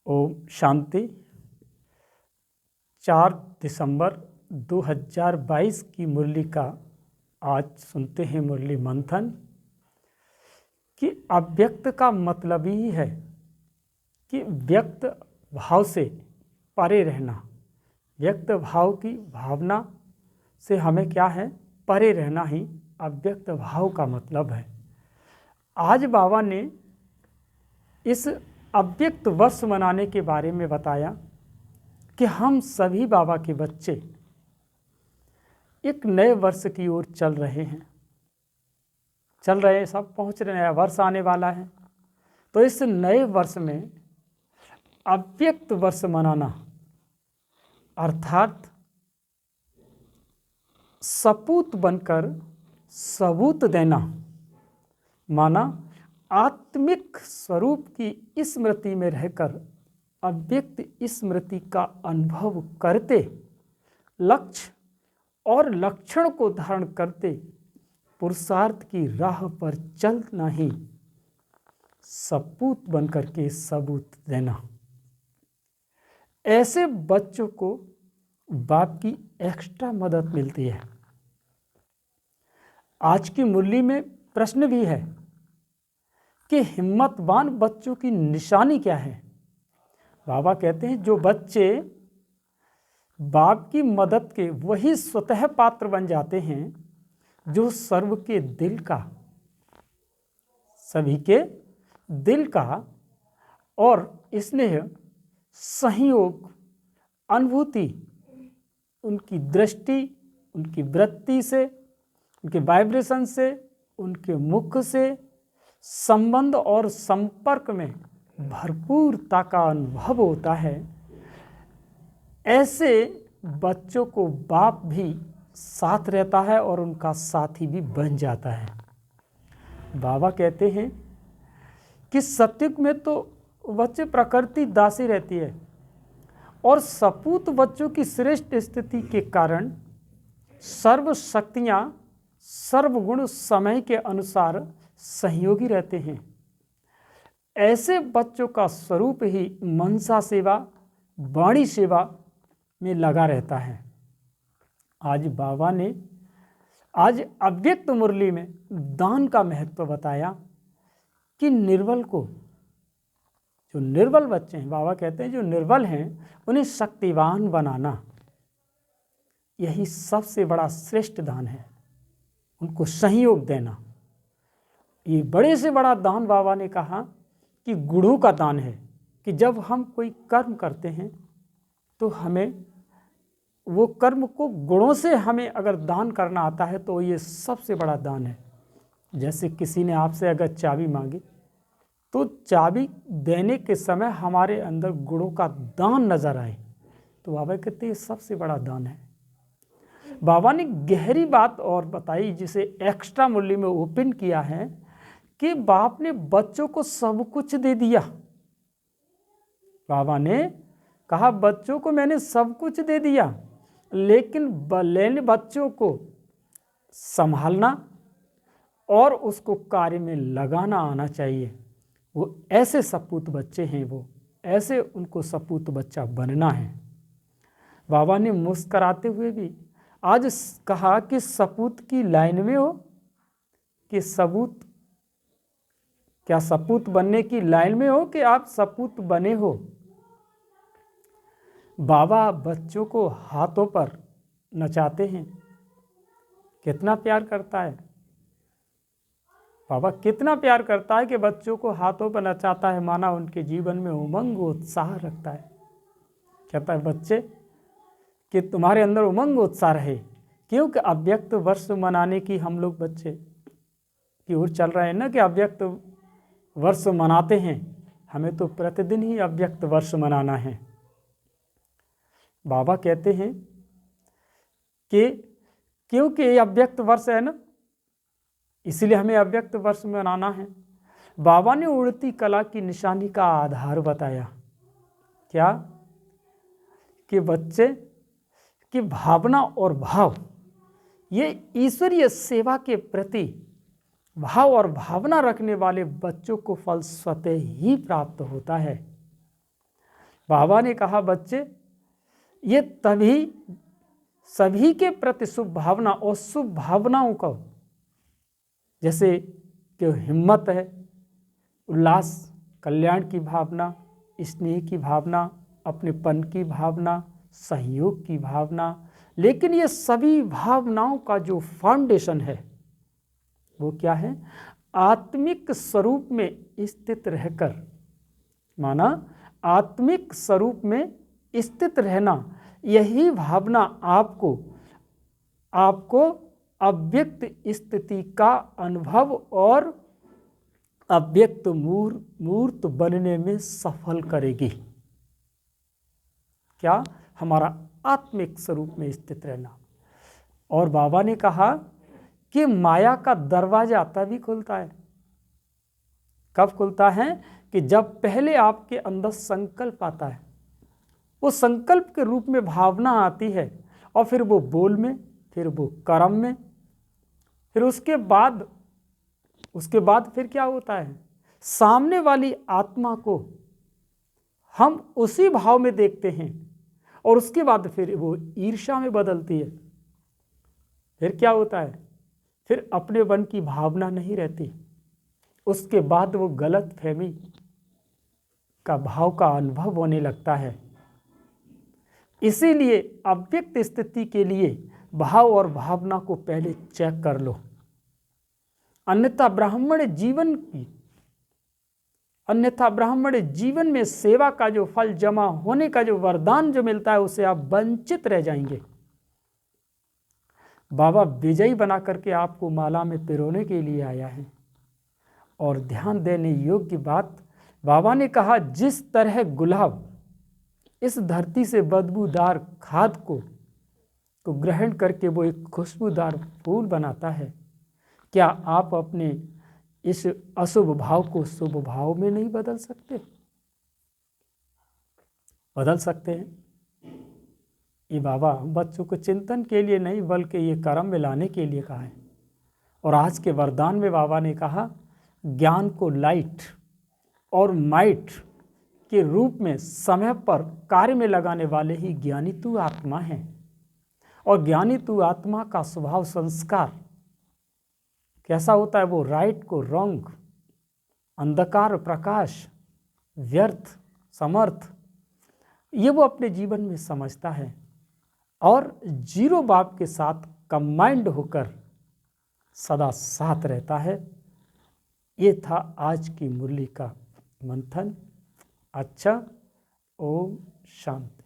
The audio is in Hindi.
ओम शांति। 4 दिसंबर 2022 की मुरली का आज सुनते हैं मुरली मंथन कि अव्यक्त का मतलब ही है कि व्यक्त भाव से परे रहना। व्यक्त भाव की भावना से हमें क्या है, परे रहना ही अव्यक्त भाव का मतलब है। आज बाबा ने इस अव्यक्त वर्ष मनाने के बारे में बताया कि हम सभी बाबा के बच्चे एक नए वर्ष की ओर चल रहे हैं, सब पहुंच रहे हैं। नया वर्ष आने वाला है, तो इस नए वर्ष में अव्यक्त वर्ष मनाना अर्थात सपूत बनकर सबूत देना, माना आत्मिक स्वरूप की स्मृति में रहकर अव्यक्त स्मृति का अनुभव करते, लक्ष्य और लक्षण को धारण करते पुरुषार्थ की राह पर चलना ही सपूत बनकर के सबूत देना। ऐसे बच्चों को बाप की एक्स्ट्रा मदद मिलती है। आज की मुरली में प्रश्न भी है कि हिम्मतवान बच्चों की निशानी क्या है। बाबा कहते हैं जो बच्चे बाप की मदद के वही स्वतः पात्र बन जाते हैं जो सर्व के दिल का, सभी के दिल का और स्नेह, सहयोग, अनुभूति, उनकी दृष्टि, उनकी वृत्ति से, उनके वाइब्रेशन से, उनके मुख से संबंध और संपर्क में भरपूरता का अनुभव होता है। ऐसे बच्चों को बाप भी साथ रहता है और उनका साथी भी बन जाता है। बाबा कहते हैं कि सत्युग में तो बच्चे प्रकृति दासी रहती है और सपूत बच्चों की श्रेष्ठ स्थिति के कारण सर्व शक्तियाँ, सर्वगुण समय के अनुसार सहयोगी रहते हैं। ऐसे बच्चों का स्वरूप ही मनसा सेवा, वाणी सेवा में लगा रहता है। आज बाबा ने अव्यक्त मुरली में दान का महत्व बताया कि निर्बल को, जो निर्बल बच्चे हैं, बाबा कहते हैं जो निर्बल हैं उन्हें शक्तिवान बनाना, यही सबसे बड़ा श्रेष्ठ दान है। उनको सहयोग देना, ये बड़े से बड़ा दान बाबा ने कहा कि गुणों का दान है। कि जब हम कोई कर्म करते हैं तो हमें वो कर्म को गुणों से हमें अगर दान करना आता है तो ये सबसे बड़ा दान है। जैसे किसी ने आपसे अगर चाबी मांगी तो चाबी देने के समय हमारे अंदर गुणों का दान नजर आए तो बाबा कहते हैं ये सबसे बड़ा दान है। बाबा ने गहरी बात और बताई जिसे एक्स्ट्रा मुरली में ओपन किया है कि बाप ने बच्चों को सब कुछ दे दिया। बाबा ने कहा बच्चों को मैंने सब कुछ दे दिया, लेकिन बच्चों को संभालना और उसको कार्य में लगाना आना चाहिए। वो ऐसे सपूत बच्चे हैं, वो ऐसे उनको सपूत बच्चा बनना है। बाबा ने मुस्कराते हुए भी आज कहा कि सपूत की लाइन में हो कि सबूत, क्या सपूत बनने की लाइन में हो कि आप सपूत बने हो। बाबा बच्चों को हाथों पर नचाते हैं, कितना प्यार करता है बाबा, कितना प्यार करता है कि बच्चों को हाथों पर नचाता है, माना उनके जीवन में उमंग उत्साह रखता है। कहता है बच्चे कि तुम्हारे अंदर उमंग उत्साह रहे, क्योंकि अव्यक्त वर्ष मनाने की हम लोग बच्चे की ओर चल रहे हैं ना, कि अव्यक्त वर्ष मनाते हैं। हमें तो प्रतिदिन ही अव्यक्त वर्ष मनाना है। बाबा कहते हैं कि क्योंकि ये अव्यक्त वर्ष है ना, इसलिए हमें अव्यक्त वर्ष मनाना है। बाबा ने उड़ती कला की निशानी का आधार बताया। क्या? कि बच्चे की भावना और भाव, ये ईश्वरीय सेवा के प्रति भाव और भावना रखने वाले बच्चों को फल स्वतः ही प्राप्त होता है। बाबा ने कहा बच्चे, ये तभी सभी के प्रति शुभ भावना और शुभ भावनाओं का, जैसे कि हिम्मत है, उल्लास, कल्याण की भावना, स्नेह की भावना, अपनेपन की भावना, सहयोग की भावना, लेकिन ये सभी भावनाओं का जो फाउंडेशन है वो क्या है? आत्मिक स्वरूप में स्थित रहकर, माना आत्मिक स्वरूप में स्थित रहना, यही भावना आपको अव्यक्त स्थिति का अनुभव और अव्यक्त मूर्त बनने में सफल करेगी। क्या? हमारा आत्मिक स्वरूप में स्थित रहना। और बाबा ने कहा कि माया का दरवाजा तभी खुलता है, कब खुलता है? कि जब पहले आपके अंदर संकल्प आता है, वो संकल्प के रूप में भावना आती है, और फिर वो बोल में, फिर वो कर्म में, फिर उसके बाद फिर क्या होता है? सामने वाली आत्मा को हम उसी भाव में देखते हैं, और उसके बाद फिर वो ईर्ष्या में बदलती है। फिर क्या होता है? फिर अपने मन की भावना नहीं रहती, उसके बाद वो गलत फहमी का भाव का अनुभव होने लगता है। इसीलिए अव्यक्त स्थिति के लिए भाव और भावना को पहले चेक कर लो, अन्यथा ब्राह्मण जीवन में सेवा का जो फल जमा होने का जो वरदान जो मिलता है, उससे आप वंचित रह जाएंगे। बाबा विजयी बना करके आपको माला में पिरोने के लिए आया है। और ध्यान देने योग्य बात, बाबा ने कहा जिस तरह गुलाब इस धरती से बदबूदार खाद को ग्रहण करके वो एक खुशबूदार फूल बनाता है, क्या आप अपने इस अशुभ भाव को शुभ भाव में नहीं बदल सकते? बदल सकते हैं। ये बाबा बच्चों को चिंतन के लिए नहीं, बल्कि ये कर्म में लाने के लिए कहा है। और आज के वरदान में बाबा ने कहा ज्ञान को लाइट और माइट के रूप में समय पर कार्य में लगाने वाले ही ज्ञानी तू आत्मा है। और ज्ञानी तू आत्मा का स्वभाव संस्कार कैसा होता है? वो राइट को रॉन्ग, अंधकार प्रकाश, व्यर्थ समर्थ, ये वो अपने जीवन में समझता है, और जीरो बाप के साथ कंबाइंड होकर सदा साथ रहता है। ये था आज की मुरली का मंथन। अच्छा, ओम शांति।